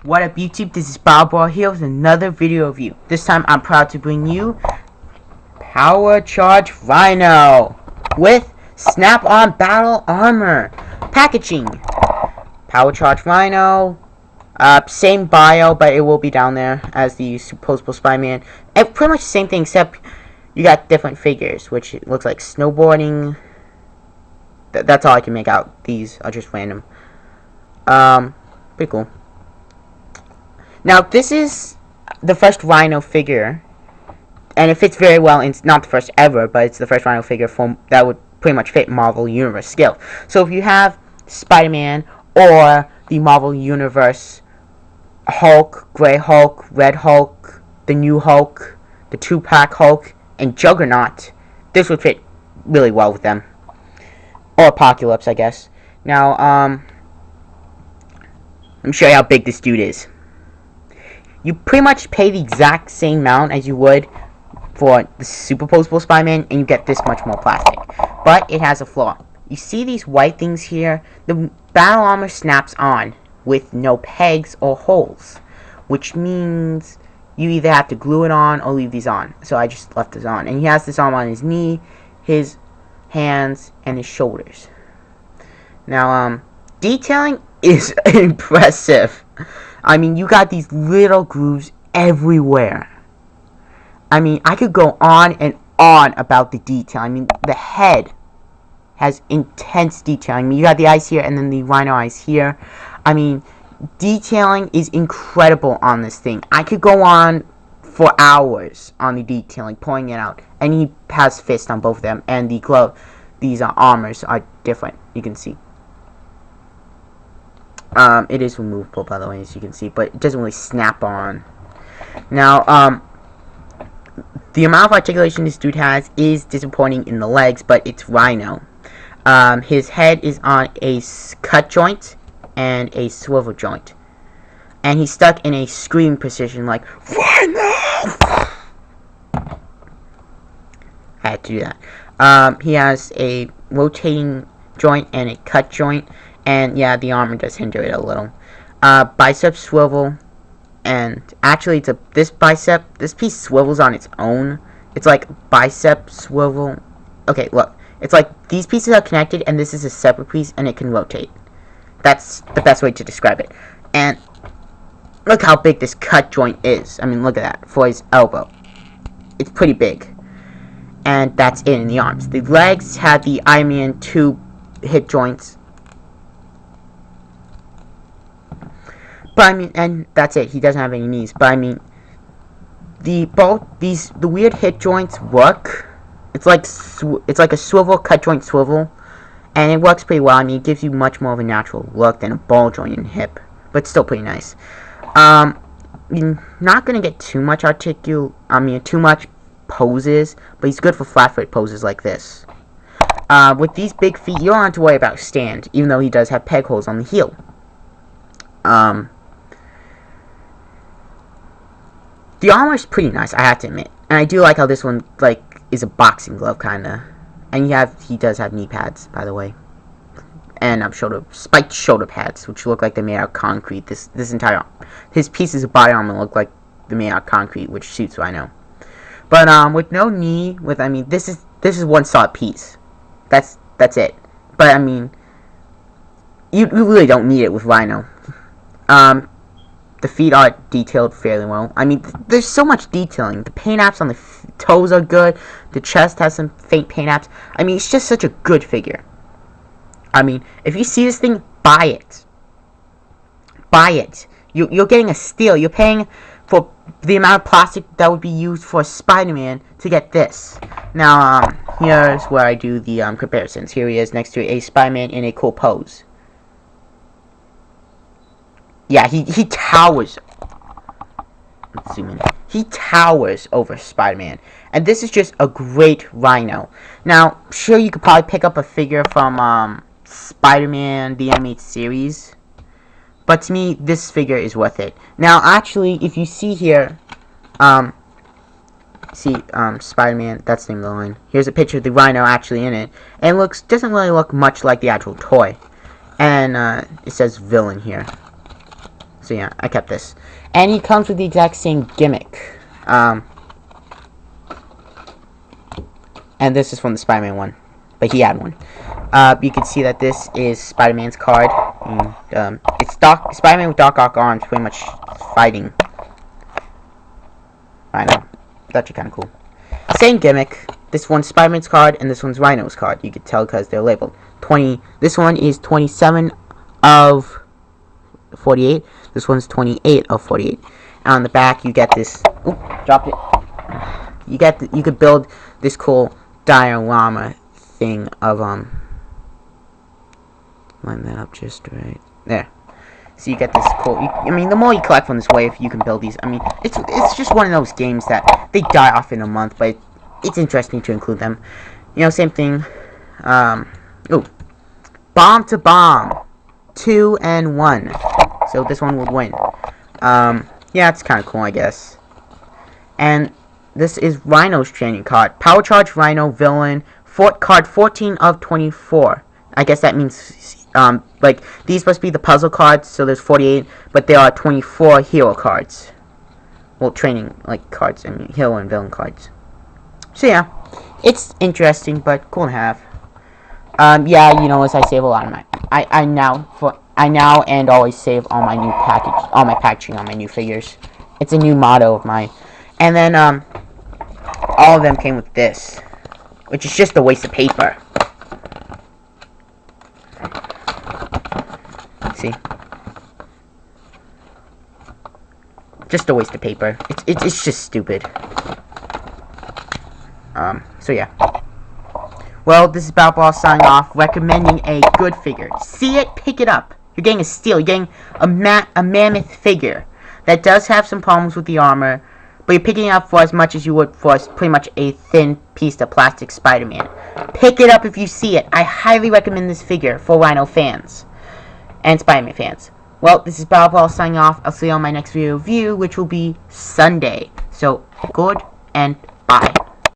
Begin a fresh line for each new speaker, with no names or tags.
What up YouTube, this is Bob here with another video review. This time I'm proud to bring you Power Charge Rhino with Snap-on Battle Armor packaging. Power Charge Rhino, same bio, but it will be down there as the supposable Spider-Man. And pretty much the same thing, except you got different figures, which it looks like snowboarding. That's all I can make out. These are just random. Pretty cool. Now, this is the first Rhino figure, and it fits very well. It's not the first ever, but it's the first Rhino figure that would pretty much fit Marvel Universe scale. So if you have Spider-Man or the Marvel Universe Hulk, Grey Hulk, Red Hulk, the New Hulk, the 2-pack Hulk, and Juggernaut, this would fit really well with them. Or Apocalypse, I guess. Now, let me show you how big this dude is. You pretty much pay the exact same amount as you would for the superposable Spider-Man, and you get this much more plastic. But it has a flaw. You see these white things here? The battle armor snaps on with no pegs or holes, which means you either have to glue it on or leave these on. So I just left this on. And he has this arm on his knee, his hands, and his shoulders. Now, detailing is impressive. I mean, you got these little grooves everywhere. I mean, I could go on and on about the detail. I mean, the head has intense detailing. I mean, you got the eyes here and then the rhino eyes here. I mean, detailing is incredible on this thing. I could go on for hours on the detailing, pulling it out. And he has fists on both of them. And the glove, these armors are different, you can see. It is removable, by the way, as you can see, but it doesn't really snap on. Now, the amount of articulation this dude has is disappointing in the legs, but it's Rhino. His head is on a cut joint and a swivel joint. And he's stuck in a scream position like, Rhino! I had to do that. He has a rotating joint and a cut joint. And yeah, the armor does hinder it a little. Bicep swivel, and actually, this piece swivels on its own. It's like bicep swivel. Okay, look, it's like these pieces are connected, and this is a separate piece, and it can rotate. That's the best way to describe it. And look how big this cut joint is. I mean, look at that for his elbow. It's pretty big, and that's it in the arms. The legs have the Iron Man 2 hip joints. But I mean, and that's it. He doesn't have any knees. But I mean, the weird hip joints work. It's like a swivel, cut joint swivel, and it works pretty well. I mean, it gives you much more of a natural look than a ball joint in hip, but it's still pretty nice. You're not gonna get too much too much poses, but he's good for flat-foot poses like this. With these big feet, you don't have to worry about stand, even though he does have peg holes on the heel. The armor is pretty nice, I have to admit. And I do like how this one, like, is a boxing glove, kinda. And he does have knee pads, by the way. And spiked shoulder pads, which look like they're made out of concrete. His pieces of body armor look like they're made out of concrete, which suits Rhino. But, with no knee, I mean, this is one solid piece. That's it. But, I mean, you really don't need it with Rhino. The feet are detailed fairly well. I mean, there's so much detailing. The paint apps on the toes are good. The chest has some faint paint apps. I mean, it's just such a good figure. I mean, if you see this thing, buy it. Buy it. You're getting a steal. You're paying for the amount of plastic that would be used for Spider-Man to get this. Now, here's where I do the comparisons. Here he is next to a Spider-Man in a cool pose. Yeah, he towers. Let's zoom in. He towers over Spider-Man. And this is just a great Rhino. Now, sure, you could probably pick up a figure from Spider-Man, the animated series. But to me, this figure is worth it. Now, actually, if you see here, Spider-Man, that's the name of the line. Here's a picture of the Rhino actually in it. And it doesn't really look much like the actual toy. And it says villain here. So yeah, I kept this. And he comes with the exact same gimmick. And this is from the Spider-Man one. But he had one. You can see that this is Spider-Man's card. And, it's Spider-Man with Doc Ock arms, pretty much fighting. Rhino. That's kind of cool. Same gimmick. This one's Spider-Man's card, and this one's Rhino's card. You can tell because they're labeled. This one is 27 of 48. This one's 28 of 48. And on the back, you get this. Oop, dropped it. You could build this cool diorama thing of line that up just right there. So you get this cool. I mean, the more you collect from this wave, you can build these. I mean, it's just one of those games that they die off in a month, but it's interesting to include them. You know, same thing. Ooh, bomb to bomb, 2 and 1. So this one would win. Yeah, it's kind of cool, I guess. And this is Rhino's training card. Power Charge Rhino villain. Card 14 of 24. I guess that means, like, these must be the puzzle cards, so there's 48, but there are 24 hero cards. Well, training, like, cards, I mean, hero and villain cards. So, yeah, it's interesting, but cool to have. Yeah, you know, as I save a lot of my, I now and always save all my new packaging on my new figures. It's a new motto of mine. And then, all of them came with this, which is just a waste of paper. See? Just a waste of paper. It's just stupid. So yeah. Well, this is Battleball signing off, recommending a good figure. See it, pick it up. You're getting a steal. You're getting a mammoth figure that does have some problems with the armor, but you're picking it up for as much as you would for pretty much a thin piece of plastic Spider-Man. Pick it up if you see it. I highly recommend this figure for Rhino fans and Spider-Man fans. Well, this is Battleball signing off. I'll see you on my next video review, which will be Sunday. So, good and bye.